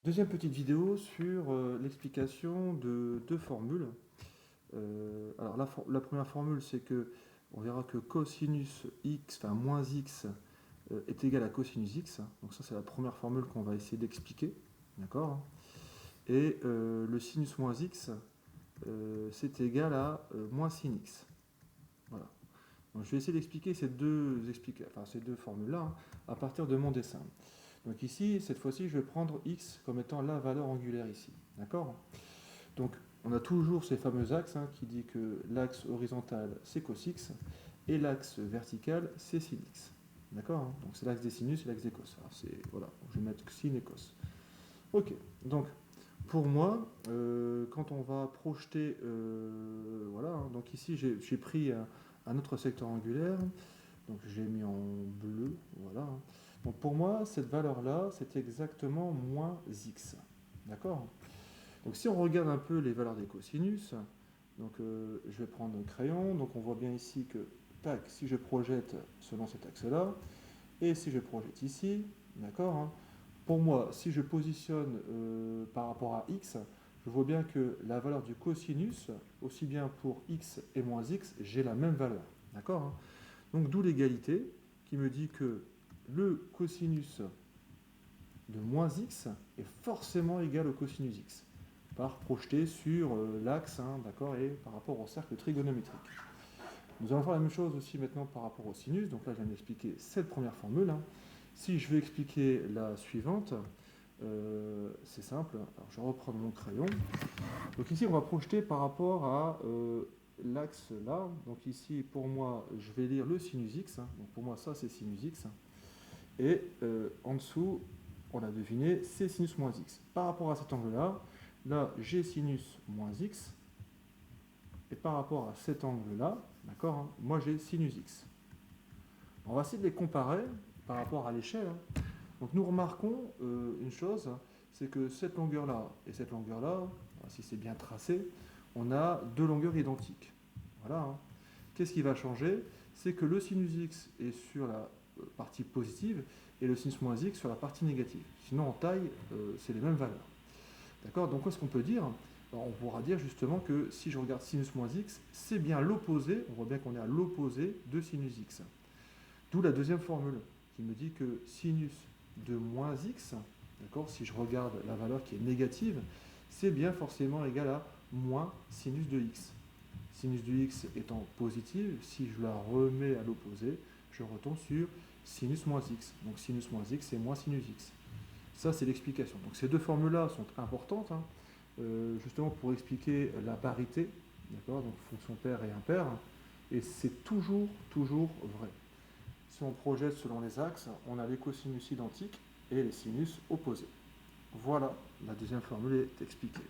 Deuxième petite vidéo sur l'explication de deux formules. Alors la première formule, c'est que on verra que cosinus x, enfin moins x, est égal à cosinus x. Donc ça, c'est la première formule qu'on va essayer d'expliquer. D'accord? Et le sinus moins x, c'est égal à moins sin x. Voilà. Donc je vais essayer d'expliquer ces deux formules-là, hein, à partir de mon dessin. Donc ici, cette fois-ci, je vais prendre x comme étant la valeur angulaire ici. D'accord? Donc on a toujours ces fameux axes, hein, qui dit que l'axe horizontal c'est cos x et l'axe vertical c'est sin x. D'accord, hein? Donc c'est l'axe des sinus et l'axe des cos. Alors voilà, je vais mettre sin et cos. Ok, donc pour moi, quand on va projeter, voilà, hein, donc ici j'ai pris un autre secteur angulaire, donc j'ai mis en bleu, voilà, hein. Donc pour moi, cette valeur-là, c'est exactement moins x. D'accord? Donc si on regarde un peu les valeurs des cosinus, donc je vais prendre un crayon, donc on voit bien ici que, tac, si je projette selon cet axe-là, et si je projette ici, d'accord, hein, pour moi, si je positionne par rapport à x, je vois bien que la valeur du cosinus, aussi bien pour x et moins x, j'ai la même valeur. D'accord, hein. Donc d'où l'égalité qui me dit que le cosinus de moins x est forcément égal au cosinus x, par projeté sur l'axe, hein, d'accord, et par rapport au cercle trigonométrique. Nous allons faire la même chose aussi maintenant par rapport au sinus. Donc là, je viens d'expliquer cette première formule, hein. Si je vais expliquer la suivante, c'est simple. Alors, je reprends mon crayon. Donc ici, on va projeter par rapport à l'axe là. Donc ici, pour moi, je vais lire le sinus x, hein. Donc pour moi, ça, c'est sinus x. Et en dessous, on a deviné, c'est sinus moins x. Par rapport à cet angle-là, là, j'ai sinus moins x. Et par rapport à cet angle-là, d'accord, hein, moi j'ai sinus x. On va essayer de les comparer par rapport à l'échelle, hein. Donc nous remarquons une chose, c'est que cette longueur-là et cette longueur-là, si c'est bien tracé, on a deux longueurs identiques. Voilà, hein. Qu'est-ce qui va changer? C'est que le sinus x est sur la partie positive et le sinus moins x sur la partie négative. Sinon, en taille, c'est les mêmes valeurs. D'accord? Donc, qu'est-ce qu'on peut dire? Alors, on pourra dire justement que si je regarde sinus moins x, c'est bien l'opposé, on voit bien qu'on est à l'opposé de sinus x. D'où la deuxième formule qui me dit que sinus de moins x, d'accord, si je regarde la valeur qui est négative, c'est bien forcément égal à moins sinus de x. Sinus de x étant positive, si je la remets à l'opposé, je retombe sur sinus moins x. Donc sinus moins x, c'est moins sinus x. Ça, c'est l'explication. Donc ces deux formules-là sont importantes, hein, justement pour expliquer la parité, d'accord, donc fonction paire et impaire, et c'est toujours vrai. Si on projette selon les axes, on a les cosinus identiques et les sinus opposés. Voilà, la deuxième formule est expliquée.